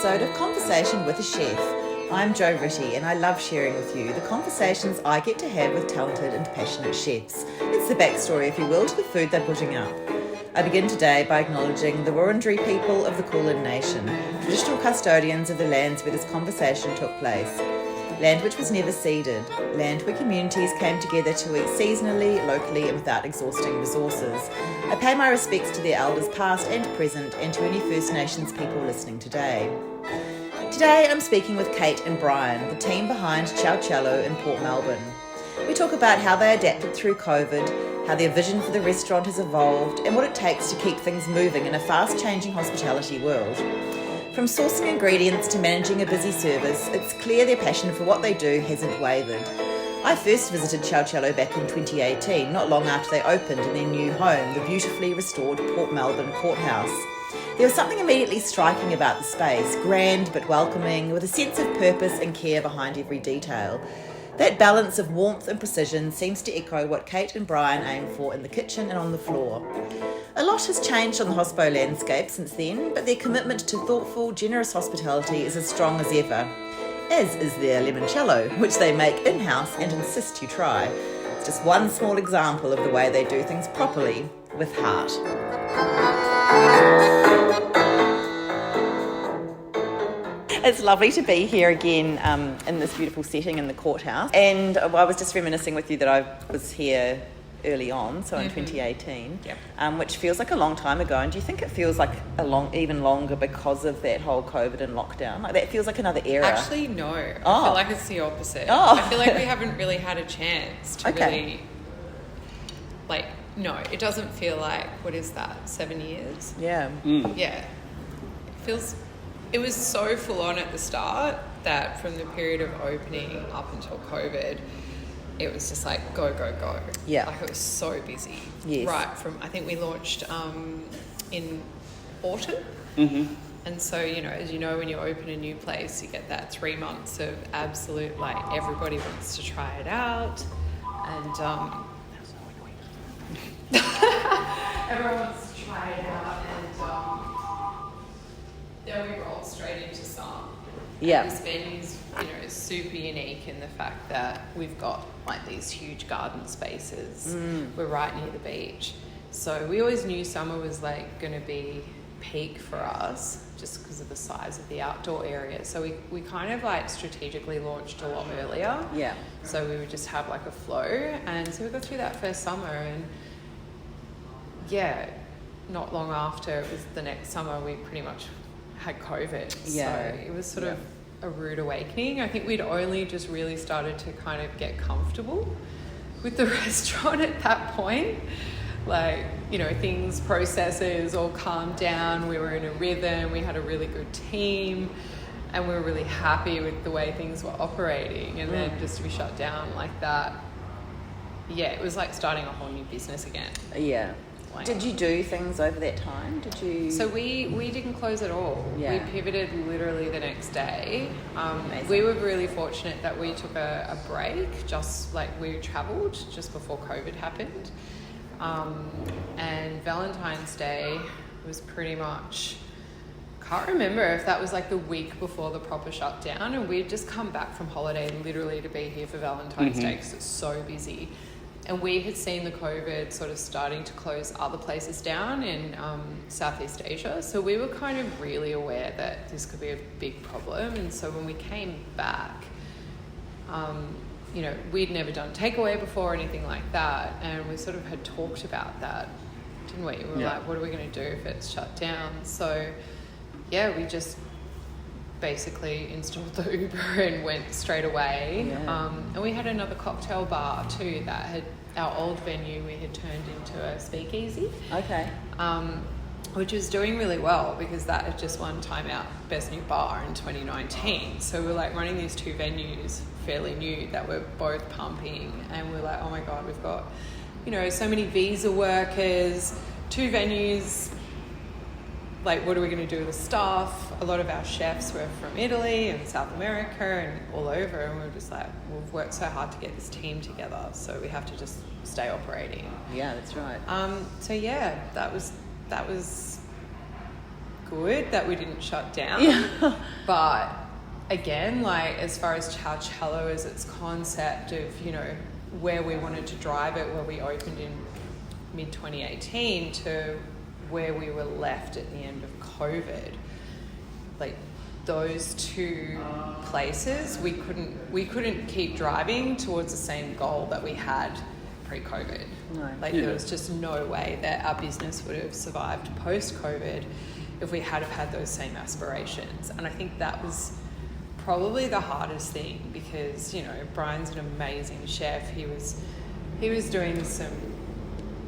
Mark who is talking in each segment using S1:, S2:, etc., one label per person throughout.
S1: episode of Conversation with a Chef. I'm Jo Ritty and I love sharing with you the conversations I get to have with talented and passionate chefs. It's the backstory, if you will, to the food they're putting up. I begin today by acknowledging the Wurundjeri people of the Kulin Nation, traditional custodians of the lands where this conversation took place. Land which was never ceded, land where communities came together to eat seasonally, locally and without exhausting resources. I pay my respects to their elders past and present and to any First Nations people listening today. Today I'm speaking with Kate and Bryan, the team behind Ciao Cielo in Port Melbourne. We talk about how they adapted through COVID, how their vision for the restaurant has evolved and what it takes to keep things moving in a fast-changing hospitality world. From sourcing ingredients to managing a busy service, it's clear their passion for what they do hasn't wavered. I first visited Ciao Cielo back in 2018, not long after they opened in their new home, the beautifully restored Port Melbourne courthouse. There was something immediately striking about the space, grand but welcoming, with a sense of purpose and care behind every detail. That balance of warmth and precision seems to echo what Kate and Bryan aim for in the kitchen and on the floor. A lot has changed on the hospo landscape since then, but their commitment to thoughtful, generous hospitality is as strong as ever, as is their limoncello, which they make in-house and insist you try. It's just one small example of the way they do things properly, with heart. It's lovely to be here again in this beautiful setting in the courthouse. And I was just reminiscing with you that I was here early on, so in 2018, which feels like a long time ago. And do you think it feels like even longer because of that whole COVID and lockdown? Like that feels like another era.
S2: Actually, no. I feel like it's the opposite. I feel like we haven't really had a chance to really, no, it doesn't feel like, what is that, 7 years?
S1: Yeah.
S2: Yeah. It was so full on at the start that from the period of opening up until COVID, it was just like go, go, go.
S1: Yeah.
S2: Like it was so busy.
S1: Yes.
S2: Right from, I think we launched in autumn.
S1: Mm-hmm.
S2: And so, as you know, when you open a new place, you get that 3 months of absolute, everybody wants to try it out. And everyone wants to try it out. And then we rolled straight into summer.
S1: Yeah.
S2: And this venue's, super unique in the fact that we've got these huge garden spaces. We're right near the beach. So we always knew summer was going to be peak for us just because of the size of the outdoor area. So we kind of strategically launched a lot earlier.
S1: Yeah.
S2: So we would just have a flow. And so we got through that first summer and not long after, it was the next summer, we pretty much had COVID.
S1: Yeah.
S2: So it was sort of a rude awakening. I think we'd only just really started to kind of get comfortable with the restaurant at that point. Processes all calmed down. We were in a rhythm. We had a really good team. And we were really happy with the way things were operating. And then just to be shut down like that, it was like starting a whole new business again.
S1: Yeah. Did you do things over that time?
S2: So we didn't close at all.
S1: Yeah.
S2: We pivoted literally the next day. We were really fortunate that we took a break, just we travelled just before COVID happened. And Valentine's Day was pretty much, can't remember if that was the week before the proper shutdown, and we'd just come back from holiday literally to be here for Valentine's Day because it's so busy. And we had seen the COVID sort of starting to close other places down in Southeast Asia. So we were kind of really aware that this could be a big problem. And so when we came back, we'd never done takeaway before or anything like that. And we sort of had talked about that, didn't we? We were like, what are we going to do if it's shut down? So, we just basically installed the Uber and went straight away. And we had another cocktail bar too that had, our old venue we had turned into a speakeasy.
S1: Okay.
S2: Which was doing really well because that had just won Time Out Best New Bar in 2019. So we were running these two venues fairly new that were both pumping, and we're oh my God, we've got, so many visa workers, two venues. What are we going to do with the staff? A lot of our chefs were from Italy and South America and all over, and we were just we've worked so hard to get this team together, so we have to just stay operating.
S1: Yeah, that's right.
S2: That was good that we didn't shut down.
S1: Yeah.
S2: But again, like as far as Ciao Cielo as its concept of, you know, where we wanted to drive it, where we opened in mid-2018 to where we were left at the end of COVID, like those two places, we couldn't keep driving towards the same goal that we had pre-COVID.
S1: No.
S2: Like there was just no way that our business would have survived post-COVID if we had have had those same aspirations. And I think that was probably the hardest thing, because, you know, Brian's an amazing chef. He was doing some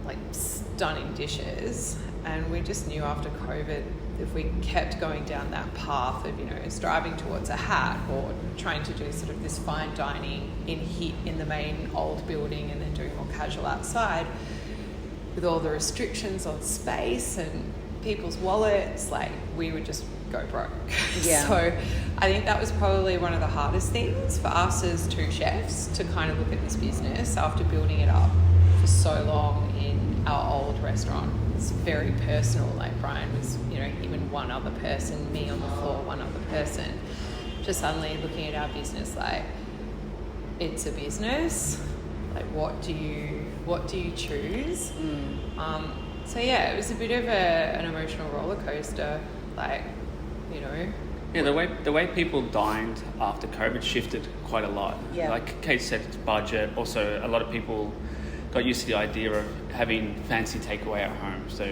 S2: like stunning dishes, and we just knew after COVID, if we kept going down that path of, you know, striving towards a hat or trying to do sort of this fine dining in the main old building and then doing more casual outside, with all the restrictions on space and people's wallets, like we would just go broke.
S1: Yeah.
S2: So I think that was probably one of the hardest things for us as two chefs, to kind of look at this business after building it up for so long in our old restaurant. It's very personal. Like Brian was, you know, him and one other person, me on the floor, one other person, just suddenly looking at our business like, it's a business. Like what do you choose? So yeah, it was a bit of an emotional roller coaster. Like, you know.
S3: Yeah, the way people dined after COVID shifted quite a lot.
S1: Yeah.
S3: Like Kate said, it's budget. Also, a lot of people got used to the idea of having fancy takeaway at home. So,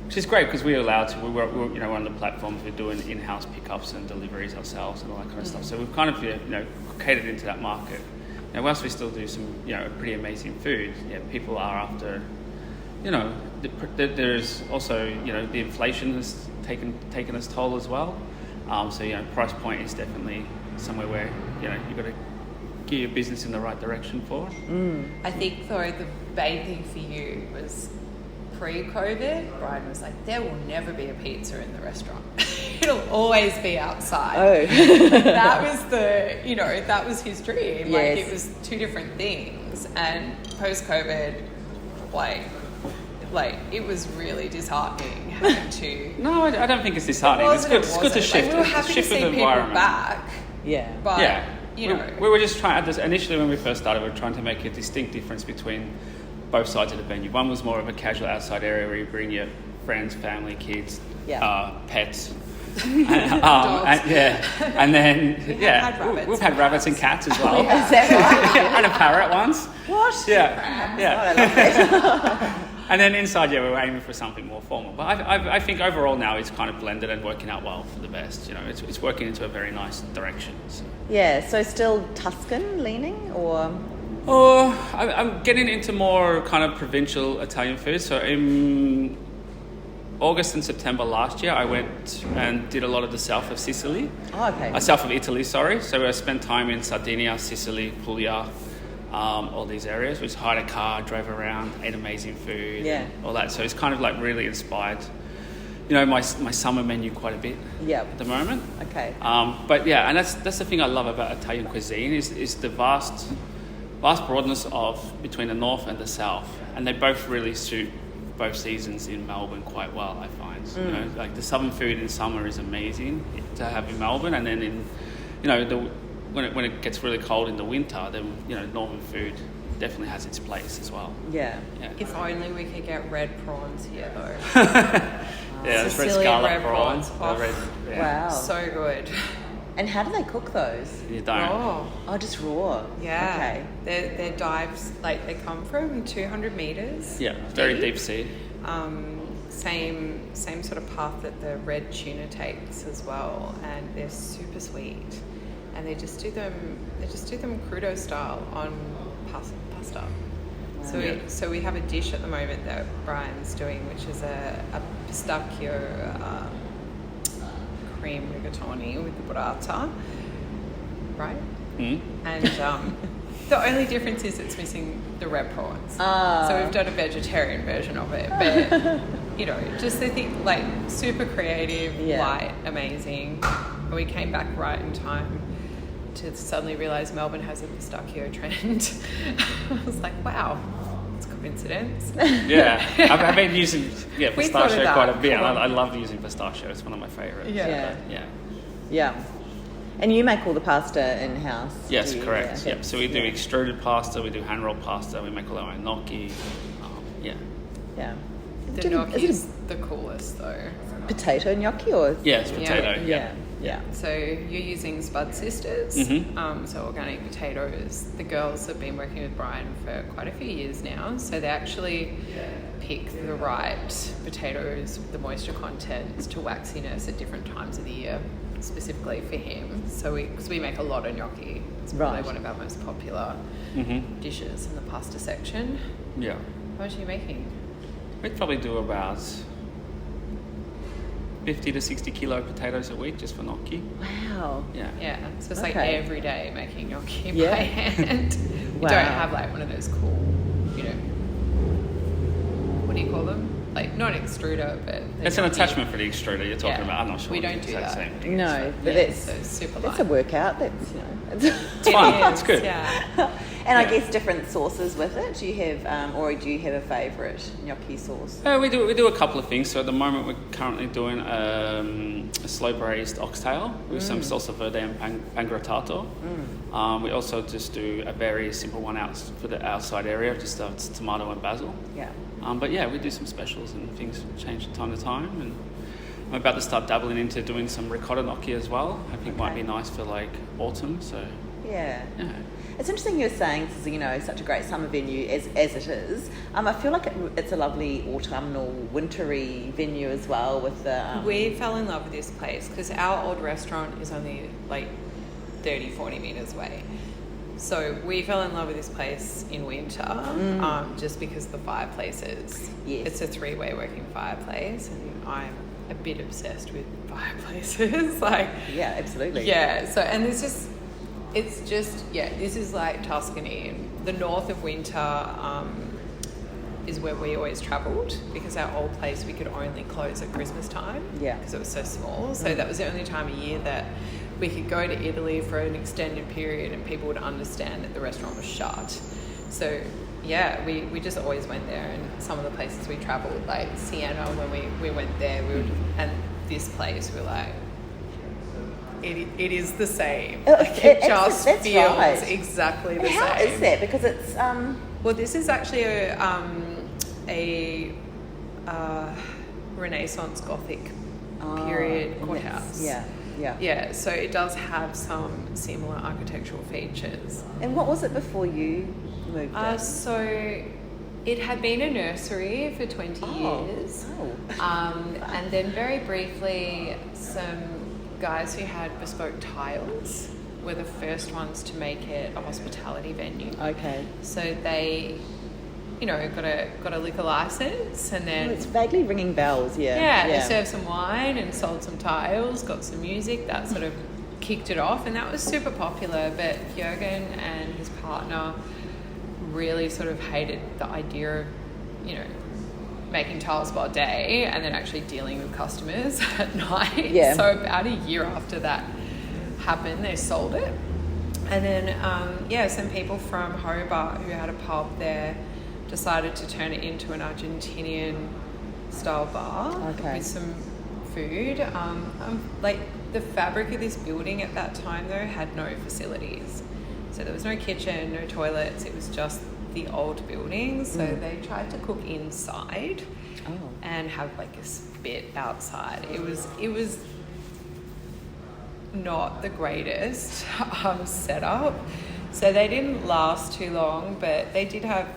S3: which is great because we're allowed to. We're you know, on the platforms, we're doing in-house pickups and deliveries ourselves and all that kind of stuff. So we've kind of, you know, catered into that market. Now, whilst we still do some, you know, pretty amazing food, yeah, people are after, you know, there's also, you know, the inflation has taken its toll as well. So, you know, price point is definitely somewhere where, you know, you've got to gear your business in the right direction for.
S2: I think, though, the main thing for you was pre-COVID, Brian was like, there will never be a pizza in the restaurant. It'll always be outside.
S1: Oh.
S2: That was that was his dream.
S1: Yes.
S2: Like, it was two different things. And post-COVID, like it was really disheartening having to...
S3: No, I don't think it's disheartening. It's good to shift.
S2: Like, we were happy to see people back.
S1: Yeah.
S2: But,
S3: yeah.
S2: you know...
S3: We were just trying, initially when we first started, we were trying to make a distinct difference between both sides of the venue. One was more of a casual outside area where you bring your friends, family, kids, pets.
S2: Dogs.
S3: And then we've had rabbits and cats as well.
S1: Is that right?
S3: And a parrot once.
S1: What?
S3: Yeah.
S1: God, I love it.
S3: And then inside, we were aiming for something more formal. But I think overall now it's kind of blended and working out well for the best. You know, it's working into a very nice direction. So.
S1: Yeah, so still Tuscan leaning, or?
S3: Oh, I'm getting into more kind of provincial Italian food. So in August and September last year, I went and did a lot of the south of Sicily.
S1: Oh, okay.
S3: South of Italy, sorry. So I spent time in Sardinia, Sicily, Puglia, all these areas. We just hired a car, drove around, ate amazing food, all that. So it's kind of like really inspired, you know, my summer menu quite a bit at the moment.
S1: Okay.
S3: But yeah, and that's the thing I love about Italian cuisine is the vast broadness of between the north and the south, and they both really suit both seasons in Melbourne quite well, I find. You know, like the southern food in summer is amazing to have in Melbourne, and then in, you know, when it gets really cold in the winter, then, you know, northern food definitely has its place as well.
S1: Yeah.
S2: If only we could get red prawns here, though.
S3: Yeah, it's red
S2: Sicilian
S3: scarlet
S2: red prawns.
S3: prawns.
S1: Wow.
S2: So good.
S1: And how do they cook those?
S3: You don't.
S1: Oh, just raw.
S2: Yeah.
S1: Okay.
S2: Their dives, like, they come from 200 meters.
S3: Yeah, very deep sea.
S2: Same sort of path that the red tuna takes as well, and they're super sweet. And they just do them crudo style on pasta.
S1: Wow.
S2: So we have a dish at the moment that Brian's doing, which is a pistachio cream rigatoni with burrata, right? And the only difference is it's missing the red prawns. So we've done a vegetarian version of it, but you know, just I think like super creative, light, amazing. And we came back right in time to suddenly realise Melbourne has a pistachio trend. I was like, wow, it's cool. coincidence.
S3: Yeah, I've been using
S2: We thought of
S3: pistachio
S2: that.
S3: quite a bit. I love using pistachio. It's one of my favourites.
S2: Yeah.
S1: Yeah. And you make all the pasta in-house?
S3: Yes,
S1: do you?
S3: correct.
S1: Yeah,
S3: Yep. So we do extruded pasta, we do hand rolled pasta, we make all our own gnocchi. Yeah.
S1: Yeah.
S2: The
S1: Do you-
S2: gnocchi
S1: is
S2: is the coolest though.
S1: it potato gnocchi or?
S3: Yeah, it's potato.
S1: Yeah. Yeah.
S2: So you're using Spud Sisters,
S3: Mhm.
S2: so organic potatoes. The girls have been working with Brian for quite a few years now, so they actually pick the right potatoes, the moisture contents to waxiness at different times of the year, specifically for him. So we make a lot of gnocchi. It's probably
S1: Right.
S2: one of our most popular dishes in the pasta section.
S3: Yeah.
S2: How much are you making?
S3: We'd probably do about 50 to 60 kilo potatoes a week just for gnocchi.
S1: Wow.
S3: Yeah.
S2: Yeah, so it's like
S1: Okay.
S2: every day making gnocchi
S1: Yeah.
S2: by hand.
S1: Wow.
S2: You don't have like one of those cool, what do you call them? Like not an extruder, but
S3: It's an
S2: gnocchi-
S3: attachment for the extruder you're talking
S2: Yeah.
S3: about. I'm not sure.
S2: We
S3: if
S2: don't
S3: it's
S2: do
S3: the
S2: that.
S3: same thing.
S1: No, but
S2: Yeah,
S1: that's
S2: so super
S1: that's
S2: light.
S1: a workout. That's
S3: It's fun. It's good.
S2: Yeah.
S1: And I
S3: Yeah.
S1: guess different sauces with it. Do you have, or do you have a favourite gnocchi sauce?
S3: We do a couple of things. So at the moment we're currently doing a slow braised oxtail with some salsa verde and pangrattato. We also just do a very simple one out for the outside area, just it's tomato and basil.
S1: Yeah.
S3: But yeah, we do some specials and things change from time to time. And I'm about to start dabbling into doing some ricotta gnocchi as well. I think might be nice for like autumn. So
S1: Yeah.
S3: yeah.
S1: It's interesting you're saying this is, such a great summer venue as it is. I feel like it's a lovely autumnal, wintry venue as well with the...
S2: We fell in love with this place because our old restaurant is only like 30, 40 metres away. So we fell in love with this place in winter just because of the fireplaces.
S1: Yes.
S2: It's a 3-way working fireplace and I'm a bit obsessed with fireplaces.
S1: Yeah, absolutely.
S2: Yeah, so and this is like Tuscany. And the north of winter is where we always travelled because our old place we could only close at Christmas time because it was so small. So that was the only time of year that we could go to Italy for an extended period and people would understand that the restaurant was shut. So yeah, we just always went there, and some of the places we travelled, like Siena, when we went there, and this place, we're like, it is the same. It just
S1: that's
S2: feels
S1: right.
S2: exactly the
S1: And how
S2: same.
S1: is that? Because it's...
S2: Well, this is actually a Renaissance Gothic period
S1: and
S2: courthouse.
S1: Yeah.
S2: Yeah, so it does have some similar architectural features.
S1: And what was it before you moved in?
S2: So it had been a nursery for 20 years. And then very briefly, some guys who had bespoke tiles were the first ones to make it a hospitality venue.
S1: Okay.
S2: So they, got a liquor license, and then
S1: It's vaguely ringing bells, yeah.
S2: they served some wine and sold some tiles, got some music. That sort of kicked it off, and that was super popular. But Jürgen and his partner really sort of hated the idea of, making tiles by day and then actually dealing with customers at night.
S1: Yeah.
S2: So about a year after that happened, they sold it. And then, some people from Hobart who had a pub there decided to turn it into an Argentinian style bar with some food. Like the fabric of this building at that time though had no facilities. So there was no kitchen, no toilets, it was just the old building. So they tried to cook inside and have like a spit outside. It was not the greatest setup. So they didn't last too long, but they did have,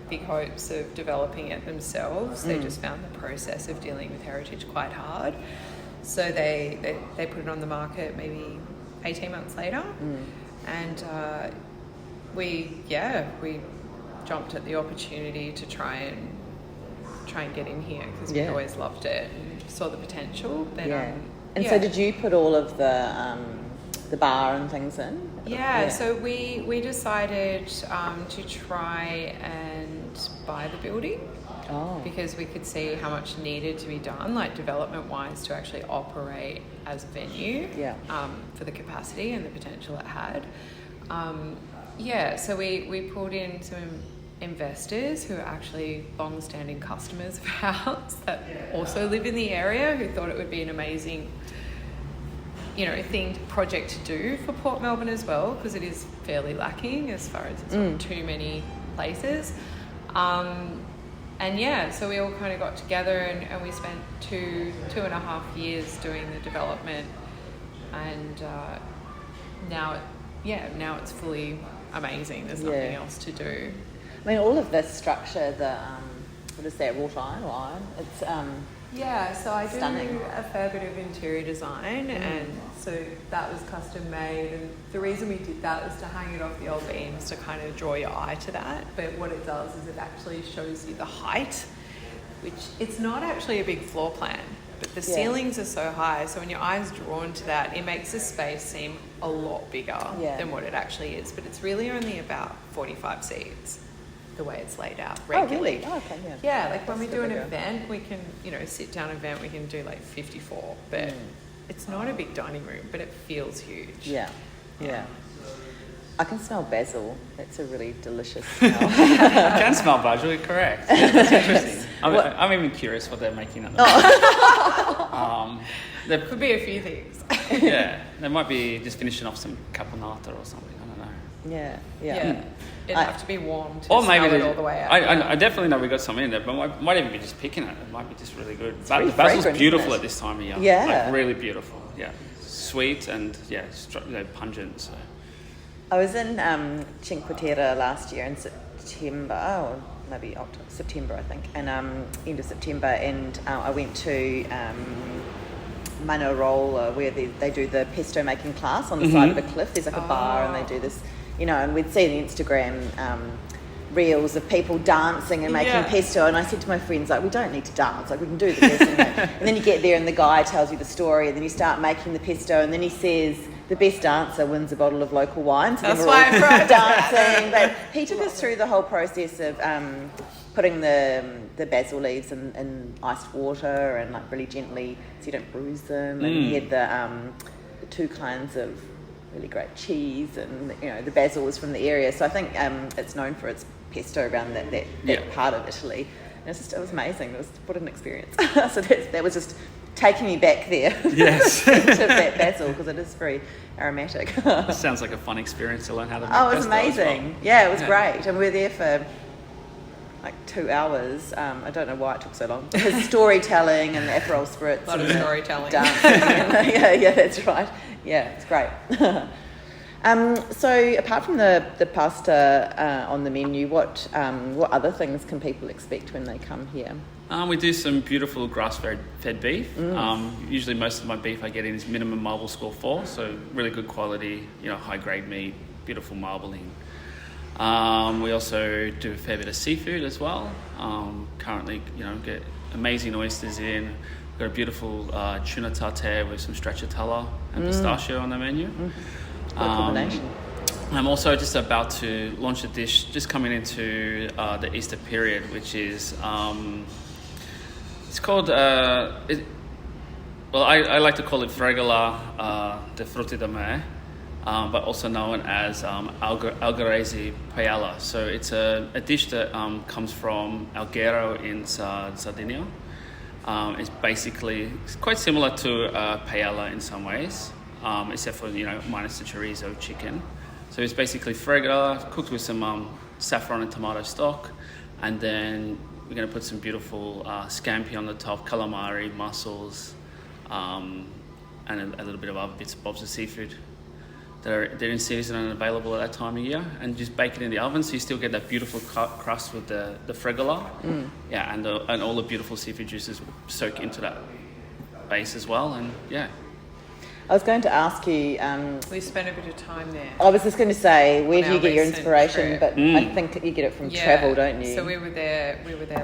S2: big hopes of developing it themselves. They just found the process of dealing with heritage quite hard. So they put it on the market maybe 18 months later. And we jumped at the opportunity to try and get in here because we always loved it and saw the potential. But,
S1: So did you put all of the bar and things in?
S2: So we decided to try and buy the building because we could see how much needed to be done, like development-wise, to actually operate as a venue for the capacity and the potential it had. So we pulled in some investors who are actually long-standing customers of ours that also live in the area, who thought it would be an amazing, themed project to do for Port Melbourne as well, because it is fairly lacking as far as it's not too many places. So we all kind of got together and we spent 2.5 years doing the development, and now it's fully amazing. There's nothing else to do.
S1: I mean, all of this structure, what is that, wrought iron or iron? It's
S2: so I do
S1: stunning.
S2: a fair bit of interior design, and so that was custom made. And the reason we did that was to hang it off the old beams to kind of draw your eye to that. But what it does is it actually shows you the height, which it's not actually a big floor plan, but the ceilings are so high. So when your eye's drawn to that, it makes the space seem a lot bigger than what it actually is. But it's really only about 45 seats, the way it's laid out regularly.
S1: Oh, really? Oh, okay,
S2: Yeah, like when we do an event, we can, sit down event, we can do like 54, but it's not a big dining room, but it feels huge.
S1: Yeah. I can smell basil. That's a really delicious smell.
S3: You can smell basil, you're correct. Yeah, that's interesting. I'm even curious what they're making at the moment.
S2: There could be a few things.
S3: They might be just finishing off some caponata or something, I don't know.
S2: Yeah. It'd have to be warm to
S3: or
S2: smell
S3: maybe
S2: it all the way out.
S3: I definitely know we got some in there, but might even be just picking it. It might be just really good. But
S1: really
S3: the basil's
S1: fragrant,
S3: beautiful
S1: isn't it?
S3: at this time of year.
S1: Yeah.
S3: Like really beautiful. Yeah. Sweet and pungent. So.
S1: I was in Cinque Terre last year in September, or maybe September, I think, and end of September, and I went to Manarola, where they do the pesto making class on the side of a cliff. There's like a bar, and they do this, and we'd see the Instagram reels of people dancing and making pesto, and I said to my friends, like, we don't need to dance, like, we can do this. And then you get there and the guy tells you the story, and then you start making the pesto, and then he says the best dancer wins a bottle of local wine. So
S2: that's
S1: then
S2: why
S1: we're all
S2: I'm
S1: dancing. But he took us through the whole process of putting the basil leaves in iced water and like really gently so you don't bruise them. And he had the 2 kinds of really great cheese, and the basil was from the area. So I think it's known for its pesto around that part of Italy. And it was amazing. What an experience. So that was just taking me back there.
S3: Yes.
S1: To that basil, because it is very aromatic.
S3: It sounds like a fun experience to learn how to make
S1: it was
S3: pesto
S1: amazing.
S3: as well.
S1: Yeah, it was great. And we were there for like 2 hours. I don't know why it took so long. Because storytelling and the Aperol spritz.
S2: A lot of storytelling.
S1: Dancing. Yeah, that's right. Yeah, it's great. So apart from the pasta on the menu, what other things can people expect when they come here?
S3: We do some beautiful grass-fed beef. Usually most of my beef I get in is minimum marble score 4, so really good quality, high-grade meat, beautiful marbling. We also do a fair bit of seafood as well. Currently, get amazing oysters in. We've got a beautiful tuna tartare with some stracciatella and pistachio on the menu.
S1: What a combination.
S3: I'm also just about to launch a dish just coming into the Easter period, which is it's called I like to call it fregola de frutti di mare, but also known as algerese paella. So it's a dish that comes from Alghero in Sardinia. It's quite similar to paella in some ways, except for minus the chorizo chicken. So it's basically fregola cooked with some saffron and tomato stock, and then we're going to put some beautiful scampi on the top, calamari, mussels, and a little bit of other bits and bobs of seafood. They're in season and available at that time of year, and just bake it in the oven so you still get that beautiful crust with the fregola. And all the beautiful seafood juices soak into that base as well, and
S1: I was going to ask you...
S2: we spent a bit of time there.
S1: I was just going to say, where do you get your
S2: recent
S1: inspiration?
S2: trip.
S1: But I think you get it from travel, don't you?
S2: So we were there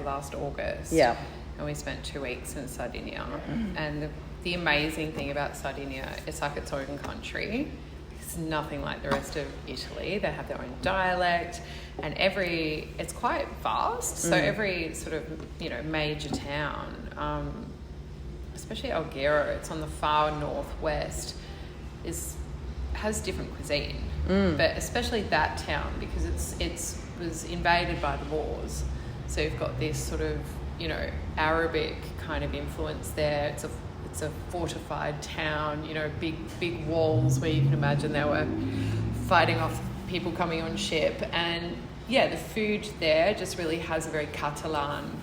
S2: last August.
S1: Yeah.
S2: And we spent 2 weeks in Sardinia. And the amazing thing about Sardinia, it's like its own country. It's nothing like the rest of Italy. They have their own dialect, and it's quite vast. So every sort of, major town, especially Alghero, it's on the far northwest, has different cuisine. But especially that town, because it's was invaded by the Moors. So you've got this sort of, you know, Arabic kind of influence there. It's a fortified town, you know, big walls where you can imagine they were fighting off people coming on ship. And yeah, the food there just really has a very Catalan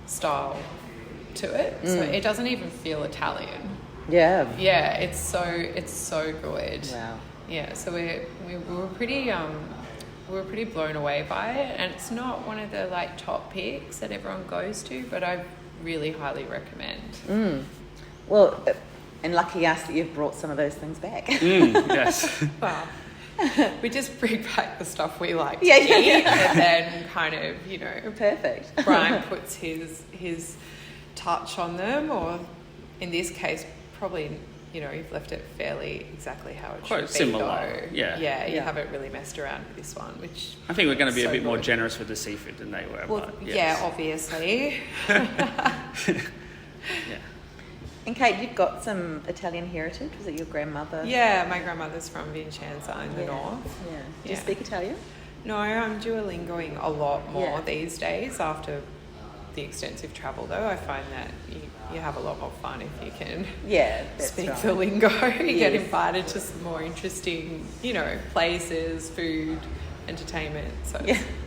S2: style to it. So it doesn't even feel Italian.
S1: Yeah.
S2: Yeah, it's so good.
S1: Wow.
S2: Yeah, so we were pretty blown away by it, and it's not one of the like top picks that everyone goes to, but I really highly recommend.
S1: Well, and lucky us that you've brought some of those things back.
S3: Yes.
S2: Wow. We just bring back the stuff we like to
S1: Yeah,
S2: eat, and then kind of, you know,
S1: Perfect.
S2: Brian puts his touch on them, or in this case, probably, you know, you've left it fairly exactly how it
S3: Quite
S2: should
S3: similar,
S2: be, though.
S3: yeah.
S2: You
S1: Yeah.
S2: haven't really messed around with this one, which
S3: I think we're going to be
S2: so
S3: a bit more
S2: good.
S3: generous with the seafood than they were.
S2: Well,
S3: but
S2: yeah,
S3: yes.
S2: obviously.
S3: Yeah.
S1: And Kate, you've got some Italian heritage. Was it your grandmother?
S2: Yeah, my grandmother's from Vincenza in the north.
S1: Yeah. Do you
S2: Yeah.
S1: speak Italian?
S2: No, I'm Duolingoing a lot more
S1: Yeah.
S2: these days after the extensive travel, though. I find that you have a lot more fun if you can
S1: Yeah, that's
S2: speak
S1: right.
S2: the lingo. You get
S1: Yes.
S2: invited to some more interesting, you know, places, food, entertainment. So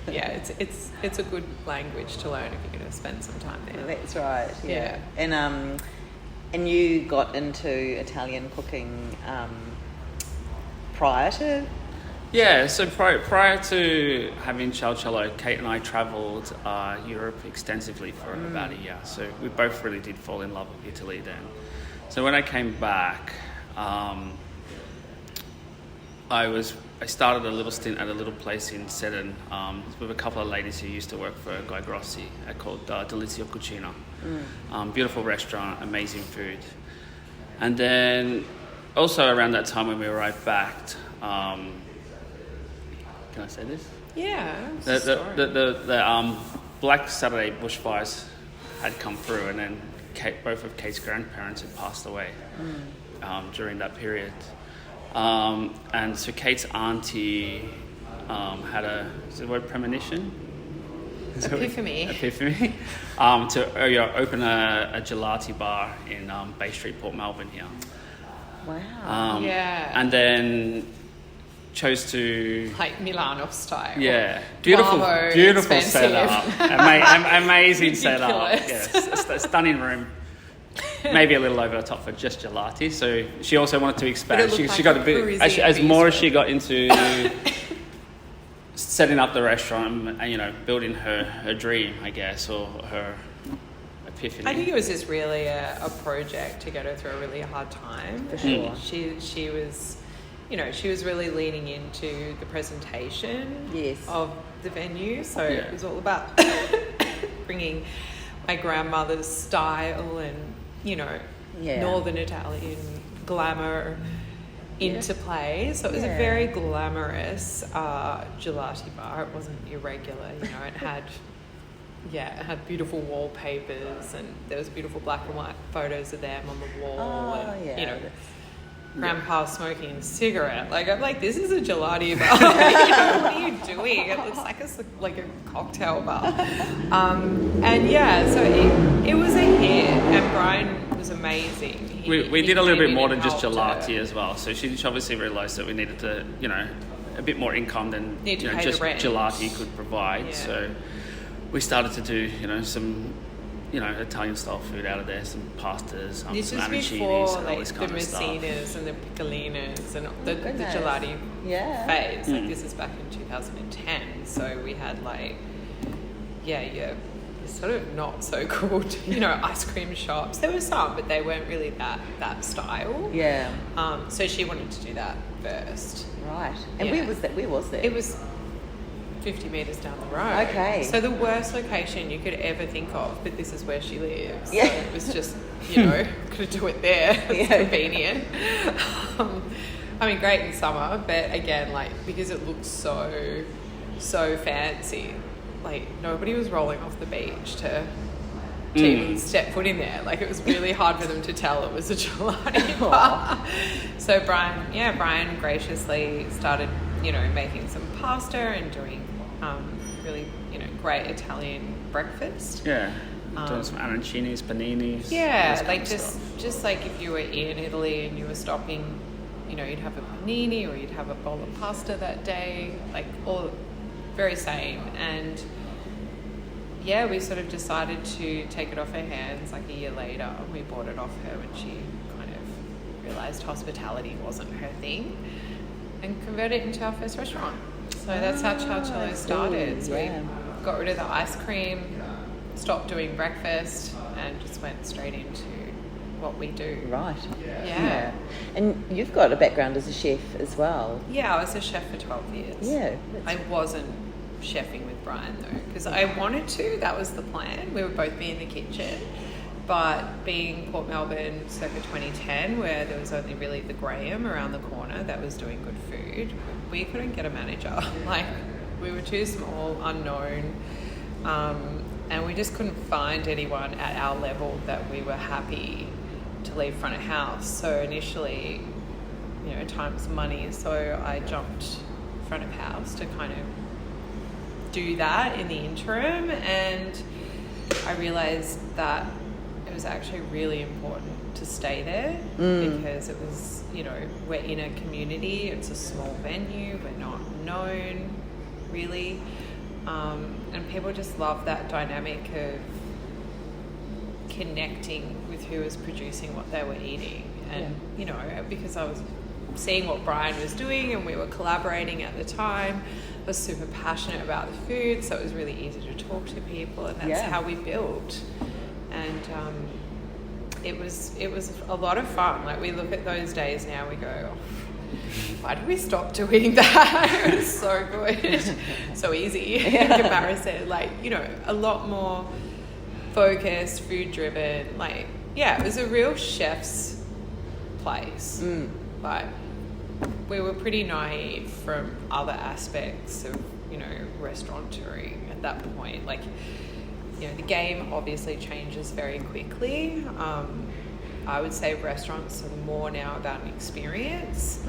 S1: Yeah.
S2: it's a good language to learn if you're going to spend some time there.
S1: That's right. Yeah.
S2: Yeah.
S1: And you got into Italian cooking prior to.
S3: Yeah, so prior to having Ciao Cielo, Kate and I travelled Europe extensively for about a year. So we both really did fall in love with Italy then. So when I came back, I started a little stint at a little place in Seddon with a couple of ladies who used to work for Guy Grossi called Delizio Cucina. Beautiful restaurant, amazing food. And then also around that time when we arrived back, can I say this?
S2: Yeah. it's a story.
S3: The Black Saturday bushfires had come through, and then both of Kate's grandparents had passed away during that period. And so Kate's auntie had is the word premonition?
S2: Epiphany.
S3: Epiphany. To open a gelati bar in Bay Street, Port Melbourne here.
S1: Wow.
S2: Yeah.
S3: And then chose to...
S2: Like Milano style.
S3: Yeah, beautiful
S2: expensive.
S3: setup, amazing setup.
S2: Ridiculous.
S3: Yes, stunning room. Maybe a little over the top for just gelati. So she also wanted to expand.
S2: But it
S3: She
S2: looked
S3: got
S2: like
S3: a bit
S2: Parisian
S3: as more as
S2: bistro.
S3: she got into setting up the restaurant and building her dream, I guess, or her epiphany.
S2: I think it was just really a project to get her through a really hard time.
S1: For sure.
S2: She was, she was really leaning into the presentation
S1: Yes.
S2: of the venue. So
S3: Yeah.
S2: it was all about bringing my grandmother's style and,
S1: Yeah.
S2: Northern Italian glamour into play. So it was a
S1: Yeah.
S2: very glamorous gelati bar. It wasn't irregular, it had... Yeah, it had beautiful wallpapers, and there was beautiful black and white photos of them on the wall.
S1: Oh,
S2: and,
S1: yeah.
S2: Grandpa smoking a cigarette. I'm like, this is a gelati bar. What are you doing? It looks like a cocktail bar. So it was a hit, and Brian was amazing.
S3: We
S2: He
S3: did a little
S2: came
S3: bit
S2: in
S3: more
S2: and
S3: than just
S2: helped
S3: gelati
S2: her.
S3: as well. So she obviously realised that we needed to, a bit more income than
S2: Need to pay the
S3: just
S2: rent.
S3: gelati could provide.
S2: Yeah.
S3: So we started to do, some, Italian style food out of there, some pastas,
S2: This
S3: some
S2: was
S3: arancinis
S2: before
S3: and all this
S2: the
S3: kind of stuff.
S2: messinas and the piccolinas and the
S1: Goodness.
S2: gelati
S1: Yeah.
S2: phase. This is back in 2010. So we had you're sort of not so good, ice cream shops. There were some, but they weren't really that style.
S1: Yeah.
S2: So she wanted to do that first.
S1: Right. And
S2: Yeah.
S1: where was that? Where was that?
S2: It was 50 metres down the road.
S1: Okay.
S2: So the worst location you could ever think of, but this is where she lives.
S1: Yeah.
S2: So it was just, could do it there. It's
S1: Yeah.
S2: convenient. Great in summer, but again, because it looks so fancy, nobody was rolling off the beach to even step foot in there. It was really hard for them to tell it was a gelati bar. So Brian graciously started, making some pasta and doing really, great Italian breakfast.
S3: Yeah. Doing some arancinis, paninis.
S2: Yeah,
S3: like
S2: just like if you were in Italy and you were stopping, you'd have a panini or you'd have a bowl of pasta that day, like all very same. And yeah, we sort of decided to take it off her hands like a year later. We bought it off her when she kind of realised hospitality wasn't her thing, and converted it into our first restaurant. So that's how Ciao Cielo started. So we got rid of the ice cream, stopped doing breakfast, and just went straight into what we do.
S1: Right.
S2: Yeah.
S1: And you've got a background as a chef as well.
S2: Yeah, I was a chef for 12 years.
S1: Yeah.
S2: I wasn't chefing with Bryan though, because I wanted to. That was the plan. We would both be in the kitchen. But being Port Melbourne circa 2010, where there was only really the Graham around the corner that was doing good food, we couldn't get a manager. Like, we were too small, unknown, and we just couldn't find anyone at our level that we were happy to leave front of house. So initially, time was money, so I jumped front of house to kind of do that in the interim, and I realised that it was actually really important to stay there because it was, we're in a community, it's a small venue, we're not known really, and people just love that dynamic of connecting with who was producing what they were eating. And because I was seeing what Bryan was doing and we were collaborating at the time, I was super passionate about the food, so it was really easy to talk to people, and that's how we built. And it was a lot of fun. Like, we look at those days now, we go, why did we stop doing that? It was so good, so easy in comparison. Like, a lot more focused, food driven. Like, it was a real chef's place. But we were pretty naive from other aspects of, restaurateuring at that point. Like, the game obviously changes very quickly. I would say restaurants are more now about an experience,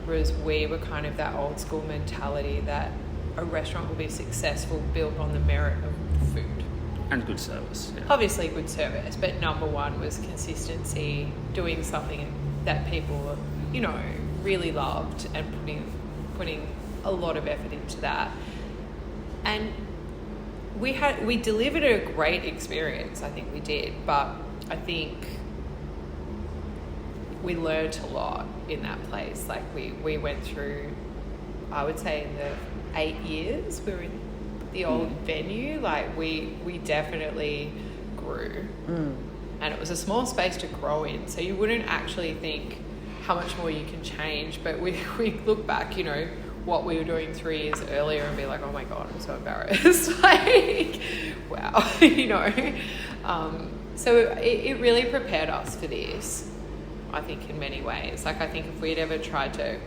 S2: whereas we were kind of that old school mentality that a restaurant will be successful built on the merit of the food.
S3: And good service. Yeah.
S2: Obviously good service, but number one was consistency, doing something that people, really loved, and putting a lot of effort into that. And we delivered a great experience, I think we did, but I think we learned a lot in that place. Like, we went through, I would say in the 8 years we were in the old venue, like we definitely grew. And it was a small space to grow in, so you wouldn't actually think how much more you can change, but we look back, what we were doing 3 years earlier and be like, oh my God, I'm so embarrassed. Like, wow, so it really prepared us for this, I think, in many ways. Like, I think if we'd ever tried to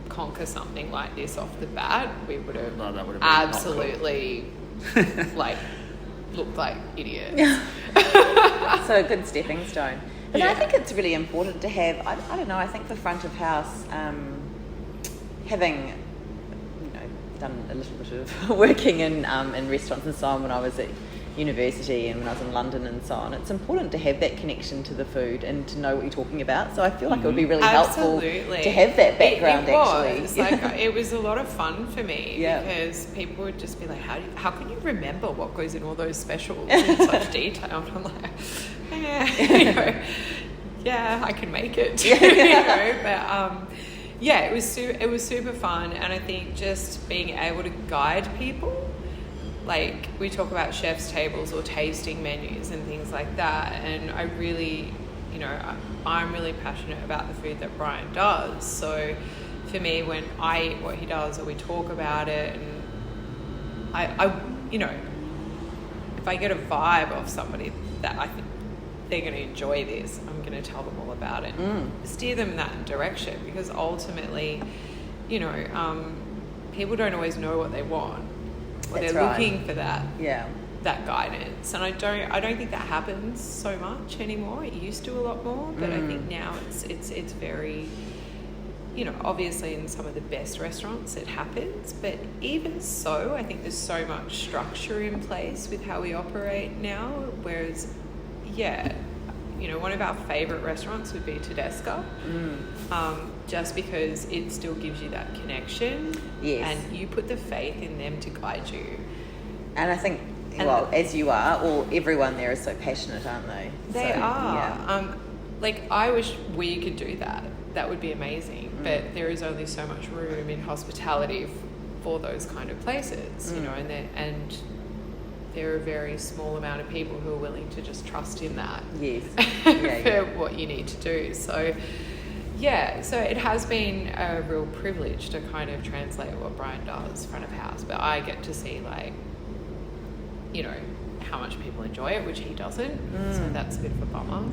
S2: conquer something like this off the bat, we would have absolutely like looked like idiots.
S1: So a good stepping stone. But I think it's really important to have, I don't know, I think the front of house, having done a little bit of working in restaurants and so on when I was at university and when I was in London and so on, it's important to have that connection to the food and to know what you're talking about. So I feel like it would be really helpful to have that background. It was.
S2: Like, it was a lot of fun for me because people would just be like, how can you remember what goes in all those specials in such detail? And I'm like, I can make it. But it was super fun, and I think just being able to guide people. Like, we talk about chef's tables or tasting menus and things like that, and I really, I'm really passionate about the food that Bryan does. So for me, when I eat what he does or we talk about it, and I if I get a vibe of somebody that I think they're going to enjoy this, I'm going to tell them all about it, steer them in that direction, because ultimately, people don't always know what they want. They're looking for that guidance, and I don't think that happens so much anymore. It used to a lot more, but I think now it's very you know, obviously in some of the best restaurants it happens, but even so, I think there's so much structure in place with how we operate now, whereas, yeah, you know, one of our favourite restaurants would be Tedesca, just because it still gives you that connection.
S1: Yes.
S2: And you put the faith in them to guide you.
S1: And I think, well, as you are, everyone there is so passionate, aren't they?
S2: They
S1: So,
S2: are.
S1: Yeah.
S2: Like, I wish we could do that. That would be amazing. But there is only so much room in hospitality for those kind of places, you know, and there are a very small amount of people who are willing to just trust in that.
S1: Yes.
S2: For what you need to do. So, yeah, so it has been a real privilege to kind of translate what Brian does front of house, but I get to see, like, you know, how much people enjoy it, which he doesn't. So that's a bit of a bummer.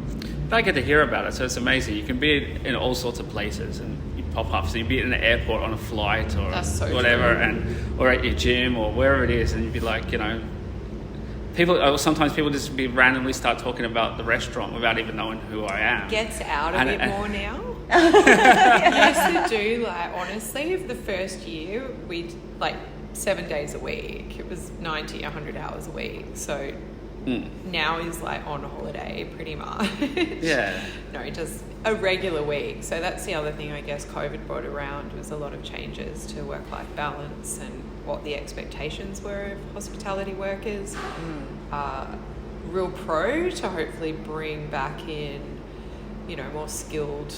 S3: But I get to hear about it, so it's amazing. You can be in all sorts of places and you pop up. So you'd be in an airport on a flight or whatever, or at your gym or wherever it is, and you'd be like, you know, sometimes people just randomly start talking about the restaurant without even knowing who I am.
S2: Gets out a bit more now. Yes, to do, like, honestly, for the first year, we'd, like, 7 days a week. It was 90, 100 hours a week. So now he's, like, on holiday pretty much.
S3: Yeah.
S2: No, just a regular week. So that's the other thing, I guess, COVID brought around, was a lot of changes to work-life balance and what the expectations were of hospitality workers. Real pro to hopefully bring back in, you know, more skilled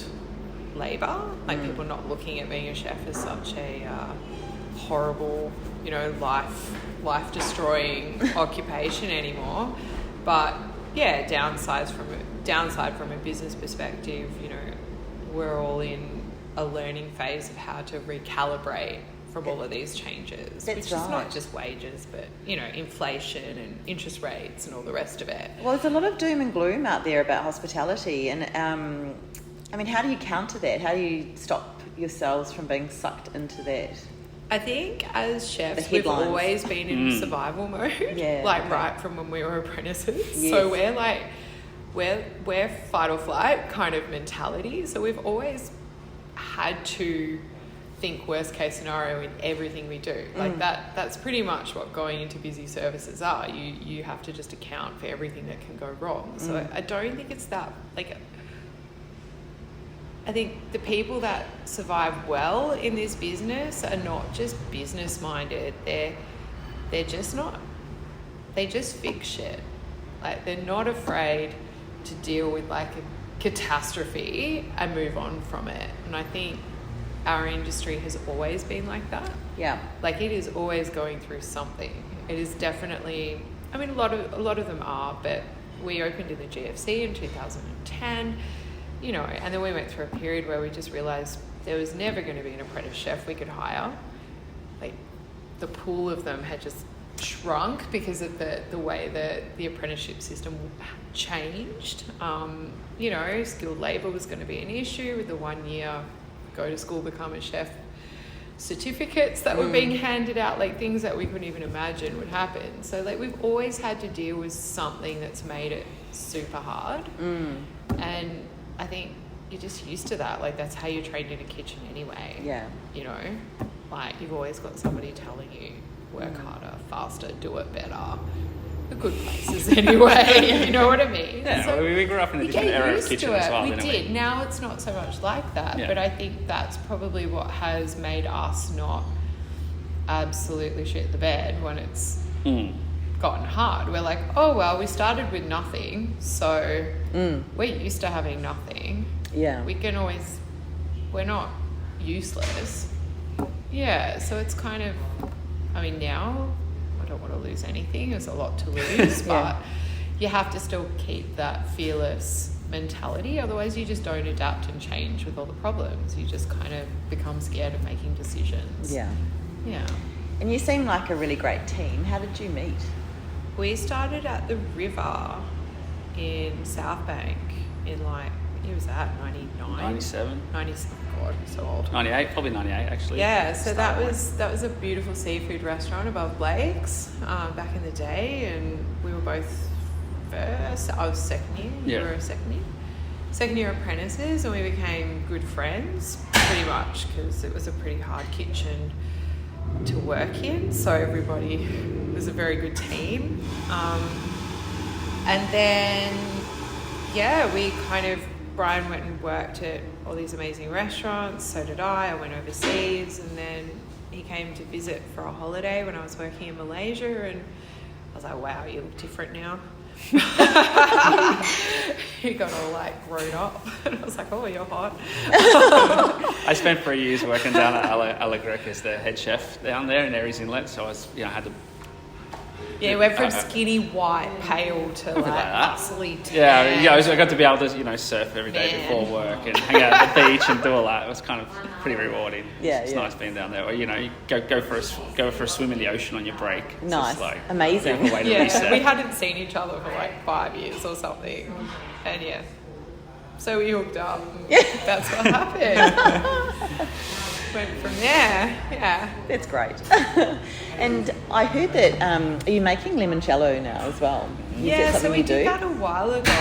S2: labour. Like, people not looking at being a chef as such a horrible, you know, life-destroying occupation anymore. But yeah, downside from a business perspective, you know, we're all in a learning phase of how to recalibrate from all of these changes.
S1: That's
S2: which is not just wages, but, you know, inflation and interest rates and all the rest of it.
S1: Well, there's a lot of doom and gloom out there about hospitality, and I mean, how do you counter that? How do you stop yourselves from being sucked into that?
S2: I think as chefs, we've always been in survival mode, right from when we were apprentices.
S1: Yes.
S2: So we're like, we're fight or flight kind of mentality. So we've always had to think worst case scenario in everything we do. Like that's pretty much what going into busy services are. You have to just account for everything that can go wrong. So I don't think it's that, like, I think the people that survive well in this business are not just business minded. They're just not, they just fix shit. Like, they're not afraid to deal with, like, a catastrophe and move on from it. And I think our industry has always been like that.
S1: Yeah.
S2: Like, it is always going through something. It is definitely, I mean, a lot of them are, but we opened in the GFC in 2010. You know, and then we went through a period where we just realised there was never going to be an apprentice chef we could hire. Like, the pool of them had just shrunk because of the way that the apprenticeship system changed. You know, skilled labour was going to be an issue with the 1 year go to school, become a chef certificates that were being handed out, like things that we couldn't even imagine would happen. So, like, we've always had to deal with something that's made it super hard. And I think you're just used to that. Like, that's how you're trained in a kitchen anyway.
S1: Yeah.
S2: You know, like, you've always got somebody telling you, work harder, faster, do it better. The good places anyway, you know what I mean?
S3: Yeah,
S2: so
S3: we grew up in a different era of kitchen as well.
S2: We did. Now it's not so much like that, but I think that's probably what has made us not absolutely shit the bed when it's gotten hard. We're like, oh, well, we started with nothing, so we're used to having nothing.
S1: Yeah.
S2: We can always, we're not useless. Yeah, so it's kind of, I mean, now I don't want to lose anything. There's a lot to lose, but you have to still keep that fearless mentality. Otherwise, you just don't adapt and change with all the problems. You just kind of become scared of making decisions.
S1: Yeah.
S2: Yeah.
S1: And you seem like a really great team. How did you meet?
S2: We started at the river in South Bank in, like, it was that 99?
S3: 97?
S2: 97. God, I'm so old.
S3: 98, probably 98 actually.
S2: Yeah, so that was a beautiful seafood restaurant above Blake's back in the day, and we were both first. I was second year. You were a second year. second year apprentices, and we became good friends pretty much because it was a pretty hard kitchen to work in, so everybody was a very good team. And then Brian went and worked at all these amazing restaurants, so did I went overseas, and then he came to visit for a holiday when I was working in Malaysia, and I was like, wow, you look different now. He got all like grown up, and I was like, oh, you're hot.
S3: I spent 3 years working down at Ala Grec as the head chef down there in Aries Inlet, so I was, had to.
S2: Yeah, we went from skinny, white, pale to like utterly tan.
S3: Yeah, I got to be able to, surf every day before work and hang out at the beach and do all that. It was kind of pretty rewarding. It's nice being down there. Or, you go for a swim in the ocean on your break. It's
S1: nice,
S3: just, like,
S1: amazing.
S3: A way to reset.
S2: We hadn't seen each other for like 5 years or something, and so we hooked up. That's what happened. Went from there,
S1: That's great. And I heard that are you making limoncello now as well?
S2: So we did that a while ago.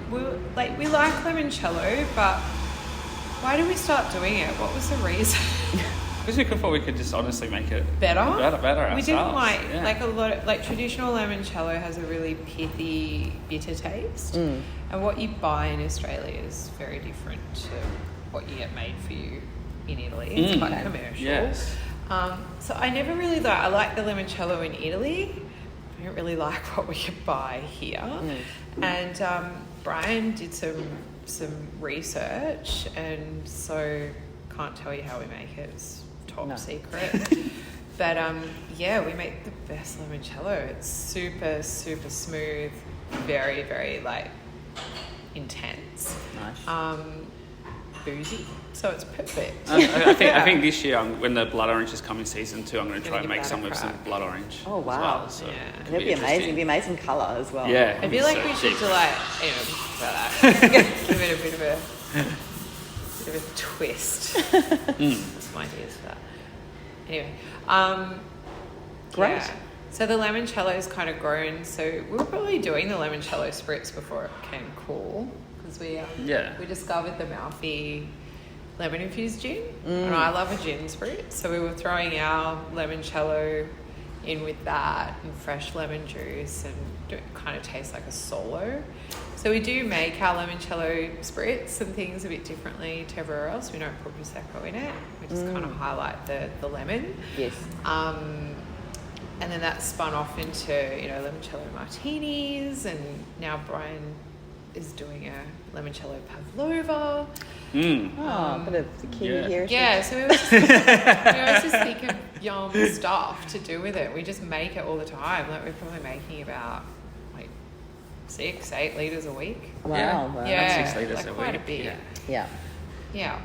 S2: We like limoncello, but why did we start doing it? What was the reason?
S3: Because we thought we could just honestly make it
S2: better
S3: ourselves.
S2: We didn't like a lot of, like, traditional limoncello has a really pithy, bitter taste, and what you buy in Australia is very different to what you get made for you in Italy. It's quite commercial.
S3: Yes.
S2: So I never really thought I like the limoncello in Italy. I don't really like what we could buy here. And Brian did some research, and so can't tell you how we make it. It's top secret. But we make the best limoncello. It's super, super smooth, very, very like intense.
S1: Nice.
S2: Boozy, so it's perfect.
S3: I think this year, when the blood orange is coming season 2, I'm going to try and make some with some blood orange.
S1: Oh wow!
S3: As well, so
S1: it'll be amazing. It'll be amazing colour as well.
S3: Yeah,
S2: I feel like we should do like give it a bit of a twist. Some ideas for that. Anyway,
S1: great.
S2: Yeah. So the limoncello's kind of grown. So we were probably doing the limoncello spritz before it became cool. Because we discovered the Malfi lemon infused gin, and I love a gin spritz, so we were throwing our limoncello in with that and fresh lemon juice, and it kind of tastes like a solo. So we do make our limoncello spritz and things a bit differently to everywhere else. We don't put prosecco in it. We just kind of highlight the lemon.
S1: Yes.
S2: And then that spun off into limoncello martinis, and now Brian is doing a limoncello pavlova.
S1: Bit of the Kiwi heritage.
S2: Yeah, so we always just think of yum stuff to do with it. We just make it all the time. Like, we're probably making about 6-8 litres a week.
S1: Wow.
S2: Yeah,
S3: 6 litres a week.
S2: Quite a bit. Yeah.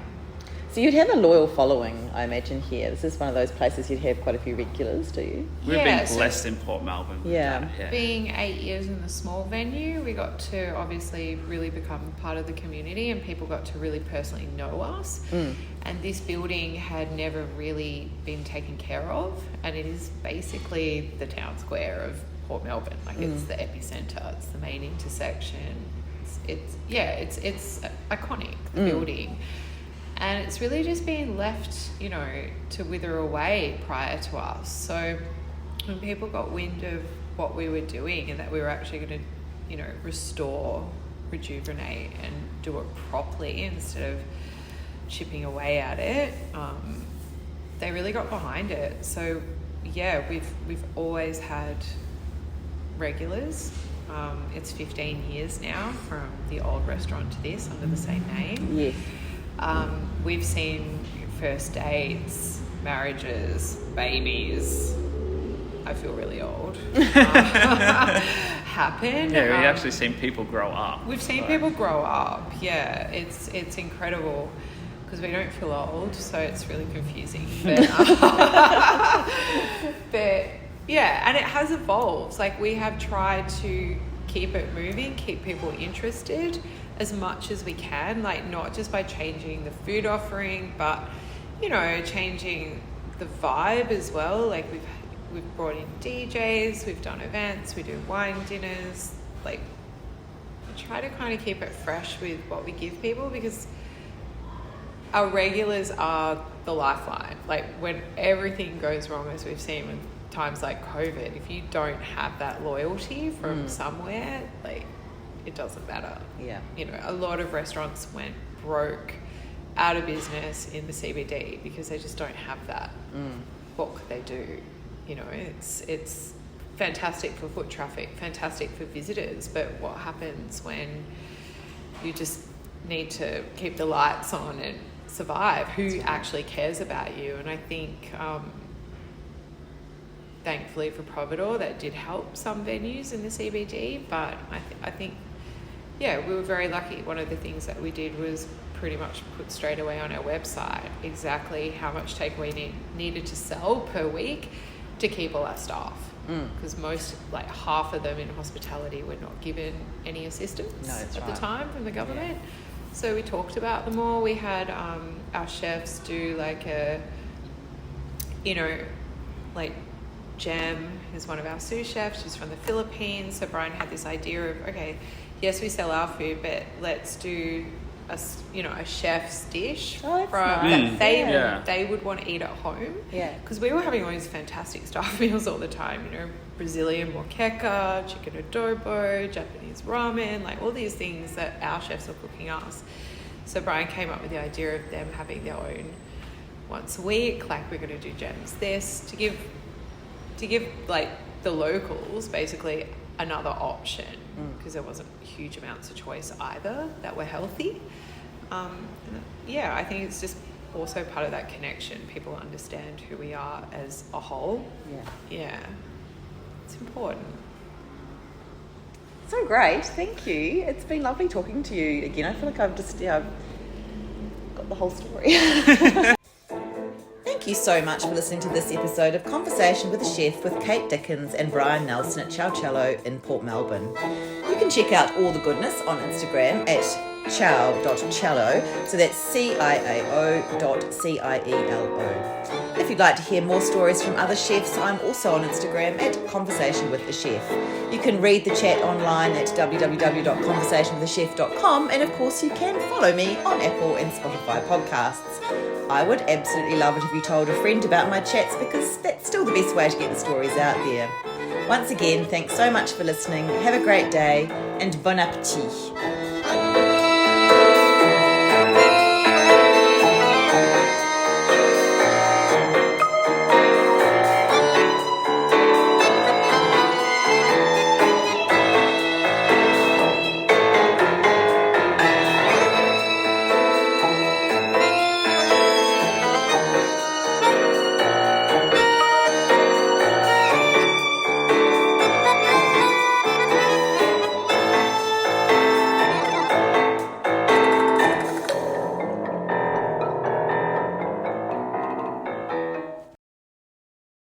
S1: So you'd have a loyal following, I imagine, here. This is one of those places you'd have quite a few regulars, do you?
S3: We've been blessed in Port Melbourne.
S1: Yeah.
S2: Being 8 years in the small venue, we got to obviously really become part of the community, and people got to really personally know us. And this building had never really been taken care of, and it is basically the town square of Port Melbourne. Like, it's the epicentre, it's the main intersection. It's iconic, the building. And it's really just been left, to wither away prior to us. So when people got wind of what we were doing and that we were actually going to, restore, rejuvenate and do it properly instead of chipping away at it, they really got behind it. So we've always had regulars. It's 15 years now from the old restaurant to this under the same name.
S1: Yes.
S2: We've seen first dates, marriages, babies. I feel really old. Happen.
S3: Yeah, we've actually seen people grow up.
S2: We've seen people grow up. Yeah, it's incredible because we don't feel old, so it's really confusing. But yeah, and it has evolved. Like, we have tried to keep it moving, keep people interested as much as we can, like, not just by changing the food offering, but changing the vibe as well. Like, we've brought in DJs, we've done events, we do wine dinners, like we try to kind of keep it fresh with what we give people, because our regulars are the lifeline. Like when everything goes wrong, as we've seen with times like COVID, if you don't have that loyalty from somewhere, like it doesn't matter.
S1: Yeah.
S2: You know, a lot of restaurants went broke, out of business in the CBD because they just don't have that. What could they do? You know, it's fantastic for foot traffic, fantastic for visitors, but what happens when you just need to keep the lights on and survive? Who actually cares about you? And I think thankfully for Providore, that did help some venues in the CBD, but I think yeah, we were very lucky. One of the things that we did was pretty much put straight away on our website exactly how much takeaway needed to sell per week to keep all our staff, because most, like half of them in hospitality, were not given any assistance at the time from the government. So we talked about them all. We had our chefs do like a, you know, like Jem is one of our sous chefs. She's from the Philippines. So Brian had this idea of, okay, yes, we sell our food, but let's do a chef's dish that they would want to eat at home.
S1: Yeah.
S2: Because we were having all these fantastic staff meals all the time, you know, Brazilian moqueca, chicken adobo, Japanese ramen, like all these things that our chefs are cooking us. So Brian came up with the idea of them having their own once a week, like we're going to do Jem's this, to give like the locals basically another option, because there wasn't huge amounts of choice either that were healthy. I think it's just also part of that connection. People understand who we are as a whole. Yeah, it's important.
S1: So great, thank you. It's been lovely talking to you again. I feel like I've just got the whole story. Thank you so much for listening to this episode of Conversation with a Chef with Kate Dickens and Brian Nelson at Ciao Cielo in Port Melbourne. You can check out all the goodness on Instagram at ciao.cielo, so that's ciao.cielo. If you'd like to hear more stories from other chefs, I'm also on Instagram at Conversation with a Chef. You can read the chat online at www.conversationwithachef.com, and of course you can follow me on Apple and Spotify podcasts. I would absolutely love it if you told a friend about my chats, because that's still the best way to get the stories out there. Once again, thanks so much for listening. Have a great day and bon appetit.